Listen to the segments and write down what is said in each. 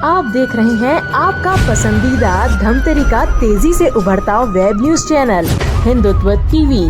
आप देख रहे हैं आपका पसंदीदा धमतरी का तेजी से उभरता web news channel Hindutva TV.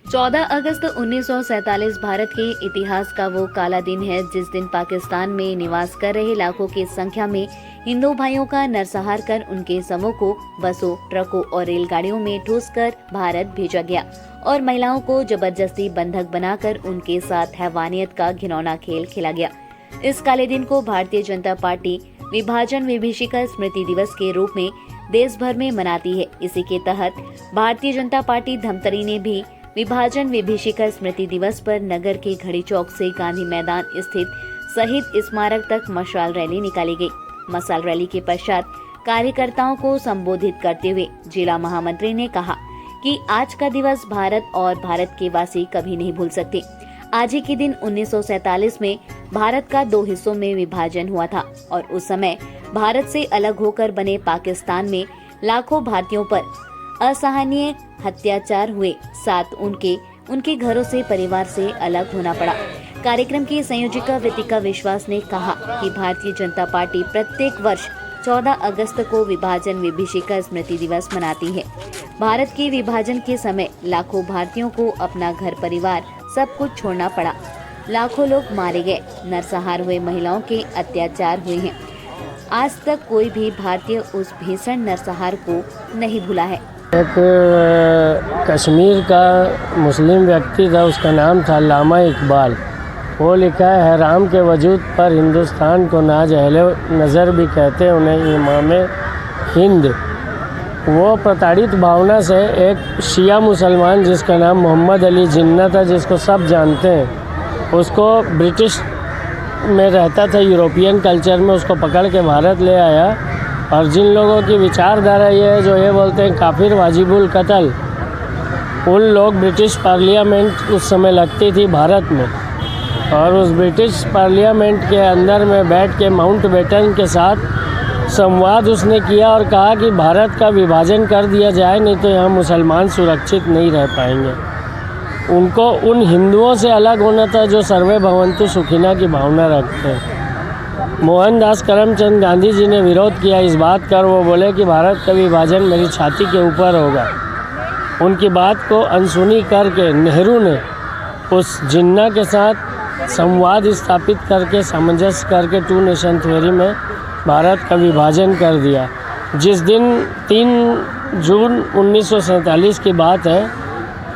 14 अगस्त 1947 भारत के इतिहास का वो काला दिन है जिस दिन पाकिस्तान में निवास कर रहे लाखों की संख्या में हिंदू भाइयों का नरसंहार कर उनके समूह को बसों, ट्रकों और रेलगाड़ियों में ठूस कर भारत भेजा गया और महिलाओं को जबरदस्ती बंधक बनाकर उनके साथ हैवानियत का घिनौना खेल खेला गया। इस काले दिन को भारतीय जनता पार्टी विभाजन विभीषिका स्मृति दिवस के रूप में देश भर में मनाती है। इसी के तहत भारतीय जनता पार्टी धमतरी ने भी विभाजन विभीषिका स्मृति दिवस पर नगर के घड़ी चौक से गांधी मैदान स्थित शहीद स्मारक तक मशाल रैली निकाली गई। मशाल रैली के पश्चात कार्यकर्ताओं को संबोधित करते हुए जिला महामंत्री ने कहा कि आज का दिवस भारत और भारत के वासी कभी नहीं भूल सकते। आज ही के दिन 1947 में भारत का 2 हिस्सों में विभाजन हुआ था और उस समय भारत से अलग होकर बने पाकिस्तान में लाखों भारतीयों पर असहनीय अत्याचार हुए, साथ उनके घरों से, परिवार से अलग होना पड़ा। कार्यक्रम की संयोजिका वितिका विश्वास ने कहा कि भारतीय जनता पार्टी प्रत्येक वर्ष 14 अगस्त को विभाजन विभीषिका स्मृति दिवस मनाती है। भारत के विभाजन के समय लाखों भारतीयों को अपना घर परिवार सब कुछ छोड़ना पड़ा। लाखों लोग मारे गए, नरसंहार हुए, महिलाओं के अत्याचार हुए हैं। आज तक कोई भी भारतीय उस भीषण नरसंहार को नहीं भूला है। एक कश्मीर का मुस्लिम व्यक्ति था, उसका नाम था अल्लामा इकबाल। वो लिखा है हराम के वजूद पर हिंदुस्तान को नाज अहले नज़र भी कहते हैं उन्हें इमाम हिंद। वो प्रताड़ित भावना से एक शिया मुसलमान जिसका नाम मोहम्मद अली जिन्ना था, जिसको सब जानते हैं, उसको ब्रिटिश में रहता था, यूरोपियन कल्चर में, उसको पकड़ के भारत ले आया। और जिन लोगों की विचारधारा ये है जो ये बोलते हैं काफिर वाजिबुल कत्ल, उन लोग ब्रिटिश पार्लियामेंट उस समय लगती थी भारत में, और उस ब्रिटिश पार्लियामेंट के अंदर में बैठ के माउंटबेटन के साथ संवाद उसने किया और कहा कि भारत का विभाजन कर दिया जाए, नहीं तो यहाँ मुसलमान सुरक्षित नहीं रह पाएंगे। उनको उन हिंदुओं से अलग होना था जो सर्वे भवंतु सुखिना की भावना रखते हैं। मोहनदास करमचंद गांधी जी ने विरोध किया इस बात कर, वो बोले कि भारत का विभाजन मेरी छाती के ऊपर होगा। उनकी बात को अनसुनी करके नेहरू ने उस जिन्ना के साथ संवाद स्थापित करके, सामंजस्य करके 2 नेशन थ्योरी में भारत का विभाजन कर दिया। जिस दिन 3 जून 1947 की बात है,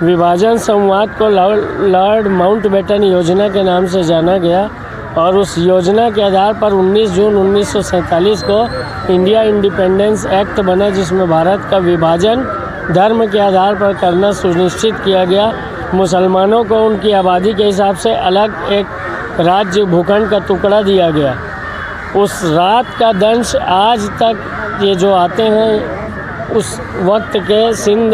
विभाजन संवाद को लॉर्ड माउंटबेटन योजना के नाम से जाना गया और उस योजना के आधार पर 19 जून 1947 को इंडिया इंडिपेंडेंस एक्ट बना, जिसमें भारत का विभाजन धर्म के आधार पर करना सुनिश्चित किया गया। मुसलमानों को उनकी आबादी के हिसाब से अलग एक राज्य भूखंड का टुकड़ा दिया गया। उस रात का दंश आज तक ये जो आते हैं उस वक्त के सिंध,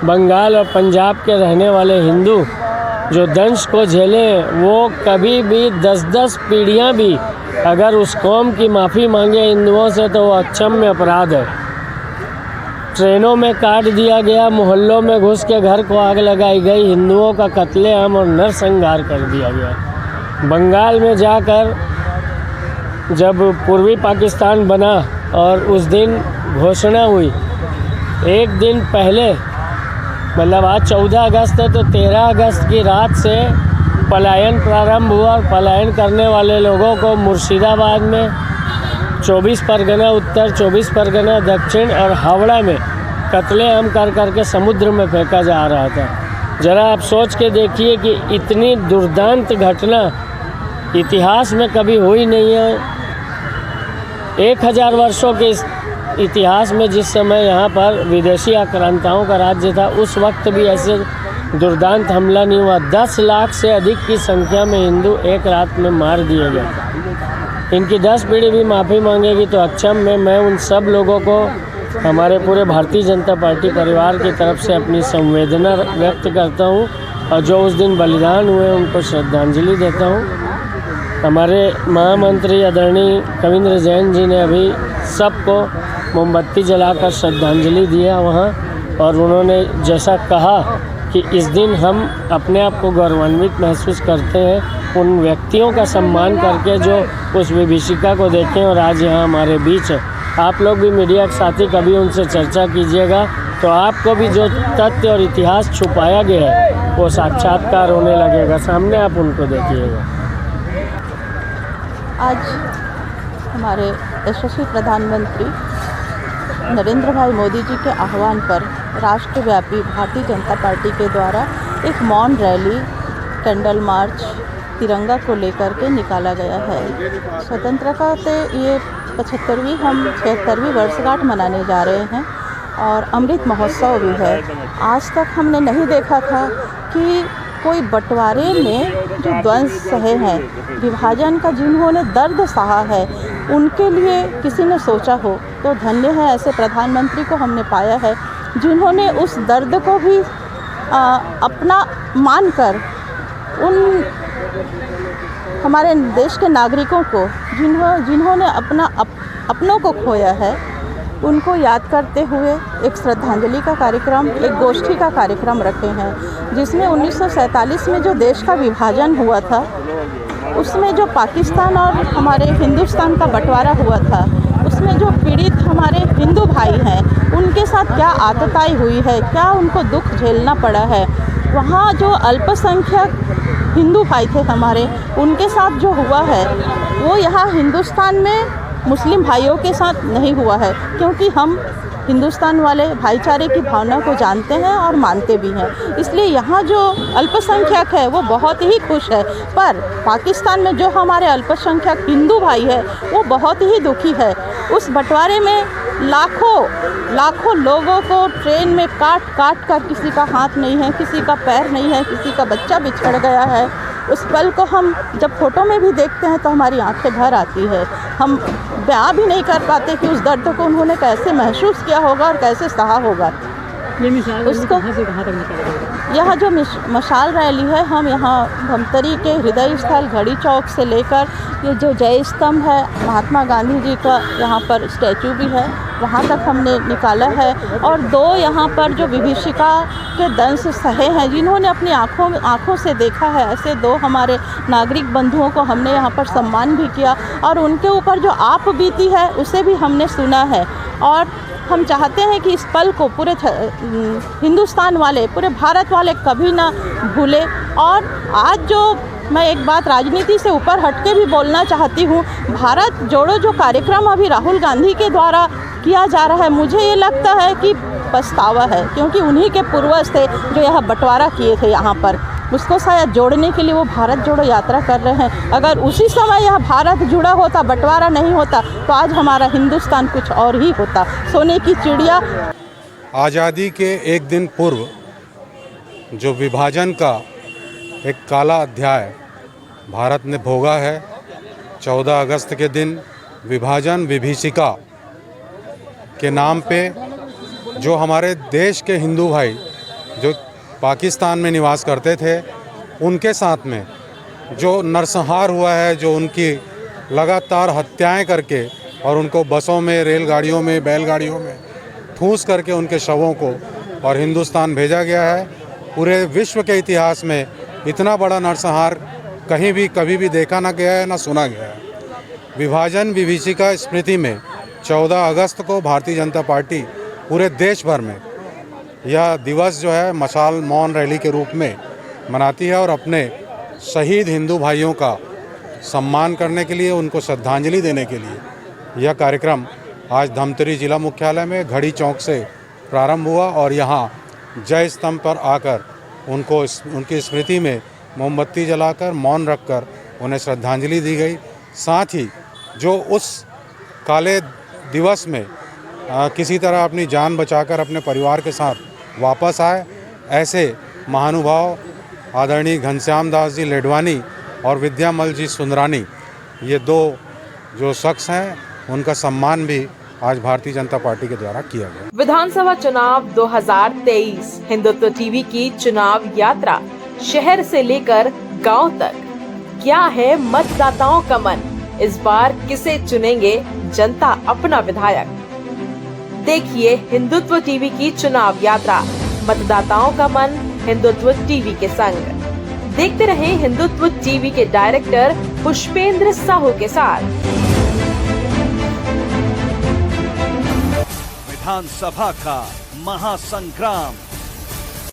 बंगाल और पंजाब के रहने वाले हिंदू जो दंश को झेले, वो कभी भी 10-10 पीढ़ियाँ भी अगर उस कौम की माफ़ी मांगे हिंदुओं से तो वो अक्षम्य अपराध है। ट्रेनों में काट दिया गया, मोहल्लों में घुस के घर को आग लगाई गई, हिंदुओं का कत्लेआम और नरसंहार कर दिया गया। बंगाल में जाकर जब पूर्वी पाकिस्तान बना और उस दिन घोषणा हुई, एक दिन पहले, मतलब आज 14 अगस्त है तो 13 अगस्त की रात से पलायन प्रारंभ हुआ और पलायन करने वाले लोगों को मुर्शिदाबाद में, 24 परगना उत्तर, 24 परगना दक्षिण और हावड़ा में कत्लेआम कर करके समुद्र में फेंका जा रहा था। ज़रा आप सोच के देखिए कि इतनी दुर्दांत घटना इतिहास में कभी हुई नहीं है। 1000 वर्षों के इतिहास में जिस समय यहाँ पर विदेशी आक्रांताओं का राज्य था, उस वक्त भी ऐसे दुर्दांत हमला नहीं हुआ। 10 लाख से अधिक की संख्या में हिंदू एक रात में मार दिए गए। इनकी 10 पीढ़ी भी माफ़ी मांगेगी तो अक्षम में मैं उन सब लोगों को हमारे पूरे भारतीय जनता पार्टी परिवार की तरफ से अपनी संवेदना व्यक्त करता हूँ और जो उस दिन बलिदान हुए उनको श्रद्धांजलि देता हूँ। हमारे महामंत्री आदरणीय कविंद्र जैन जी ने अभी सबको मोमबत्ती जलाकर श्रद्धांजलि दिया वहाँ, और उन्होंने जैसा कहा कि इस दिन हम अपने आप को गौरवान्वित महसूस करते हैं उन व्यक्तियों का सम्मान करके जो उस विभीषिका को देखें और आज यहाँ हमारे बीच है। आप लोग भी मीडिया के साथी कभी उनसे चर्चा कीजिएगा तो आपको भी जो तथ्य और इतिहास छुपाया गया है वो साक्षात्कार होने लगेगा, सामने आप उनको देखिएगा। आज हमारे यशस्वी प्रधानमंत्री नरेंद्र भाई मोदी जी के आह्वान पर राष्ट्रव्यापी भारतीय जनता पार्टी के द्वारा एक मौन रैली, कैंडल मार्च तिरंगा को लेकर के निकाला गया है। स्वतंत्रता के ये 76वीं वर्षगांठ मनाने जा रहे हैं और अमृत महोत्सव भी है। आज तक हमने नहीं देखा था कि कोई बंटवारे में जो द्वंस सहे हैं, विभाजन का जिन्होंने दर्द सहा है, उनके लिए किसी ने सोचा हो तो धन्य है। ऐसे प्रधानमंत्री को हमने पाया है जिन्होंने उस दर्द को भी अपना मानकर उन हमारे देश के नागरिकों को जिन्होंने अपनों को खोया है, उनको याद करते हुए एक श्रद्धांजलि का कार्यक्रम, एक गोष्ठी का कार्यक्रम रखे हैं, जिसमें 1947 में जो देश का विभाजन हुआ था, उसमें जो पाकिस्तान और हमारे हिंदुस्तान का बंटवारा हुआ था, उसमें जो पीड़ित हमारे हिंदू भाई हैं, उनके साथ क्या आतताई हुई है, क्या उनको दुख झेलना पड़ा है। वहाँ जो अल्पसंख्यक हिंदू भाई थे हमारे, उनके साथ जो हुआ है वो यहाँ हिंदुस्तान में मुस्लिम भाइयों के साथ नहीं हुआ है, क्योंकि हम हिंदुस्तान वाले भाईचारे की भावना को जानते हैं और मानते भी हैं। इसलिए यहाँ जो अल्पसंख्यक है वो बहुत ही खुश है, पर पाकिस्तान में जो हमारे अल्पसंख्यक हिंदू भाई है वो बहुत ही दुखी है। उस बंटवारे में लाखों लोगों को ट्रेन में काट कर, किसी का हाथ नहीं है, किसी का पैर नहीं है, किसी का बच्चा बिछड़ गया है। उस पल को हम जब फ़ोटो में भी देखते हैं तो हमारी आंखें भर आती है। हम बयां भी नहीं कर पाते कि उस दर्द को उन्होंने कैसे महसूस किया होगा और कैसे सहा होगा। उसको यह जो मशाल रैली है, हम यहाँ धमतरी के हृदय स्थल घड़ी चौक से लेकर ये जो जय स्तंभ है, महात्मा गांधी जी का यहाँ पर स्टैचू भी है, वहाँ तक हमने निकाला है। और 2 यहाँ पर जो विभीषिका के दंश सहे हैं, जिन्होंने अपनी आँखों से देखा है, ऐसे 2 हमारे नागरिक बंधुओं को हमने यहाँ पर सम्मान भी किया और उनके ऊपर जो आप बीती है उसे भी हमने सुना है। और हम चाहते हैं कि इस पल को पूरे हिंदुस्तान वाले, पूरे भारत वाले कभी ना भूले। और आज जो मैं एक बात राजनीति से ऊपर हटके भी बोलना चाहती हूँ, भारत जोड़ो जो कार्यक्रम अभी राहुल गांधी के द्वारा किया जा रहा है, मुझे ये लगता है कि पछतावा है, क्योंकि उन्हीं के पूर्वज थे जो यह बंटवारा किए थे यहाँ पर। उसको शायद जोड़ने के लिए वो भारत जोड़ो यात्रा कर रहे हैं। अगर उसी समय यह भारत जुड़ा होता, बंटवारा नहीं होता, तो आज हमारा हिंदुस्तान कुछ और ही होता, सोने की चिड़िया। आज़ादी के एक दिन पूर्व जो विभाजन का एक काला अध्याय भारत ने भोगा है, 14 अगस्त के दिन विभाजन विभीषिका के नाम पे जो हमारे देश के हिंदू भाई जो पाकिस्तान में निवास करते थे, उनके साथ में जो नरसंहार हुआ है, जो उनकी लगातार हत्याएं करके और उनको बसों में, रेलगाड़ियों में, बैलगाड़ियों में ठूंस करके उनके शवों को और हिंदुस्तान भेजा गया है। पूरे विश्व के इतिहास में इतना बड़ा नरसंहार कहीं भी कभी भी देखा ना गया है, ना सुना गया है। विभाजन विभीषिका स्मृति में 14 अगस्त को भारतीय जनता पार्टी पूरे देश भर में यह दिवस जो है मशाल मौन रैली के रूप में मनाती है और अपने शहीद हिंदू भाइयों का सम्मान करने के लिए, उनको श्रद्धांजलि देने के लिए यह कार्यक्रम आज धमतरी जिला मुख्यालय में घड़ी चौक से प्रारंभ हुआ और यहाँ जय स्तंभ पर आकर उनको उनकी स्मृति में मोमबत्ती जलाकर, मौन रखकर उन्हें श्रद्धांजलि दी गई। साथ ही जो उस काले दिवस में किसी तरह अपनी जान बचाकर अपने परिवार के साथ वापस आए, ऐसे महानुभाव आदरणीय घनश्याम दास जी लेडवानी और विद्यामल जी सुंदरानी, ये 2 जो शख्स हैं, उनका सम्मान भी आज भारतीय जनता पार्टी के द्वारा किया गया। विधानसभा चुनाव 2023 हिंदुत्व टीवी की चुनाव यात्रा शहर से लेकर गांव तक। क्या है मतदाताओं का मन? इस बार किसे चुनेंगे जनता अपना विधायक? देखिए हिंदुत्व टीवी की चुनाव यात्रा, मतदाताओं का मन हिंदुत्व टीवी के संग। देखते रहे हिंदुत्व टीवी के डायरेक्टर पुष्पेंद्र साहू के साथ। विधानसभा का महासंग्राम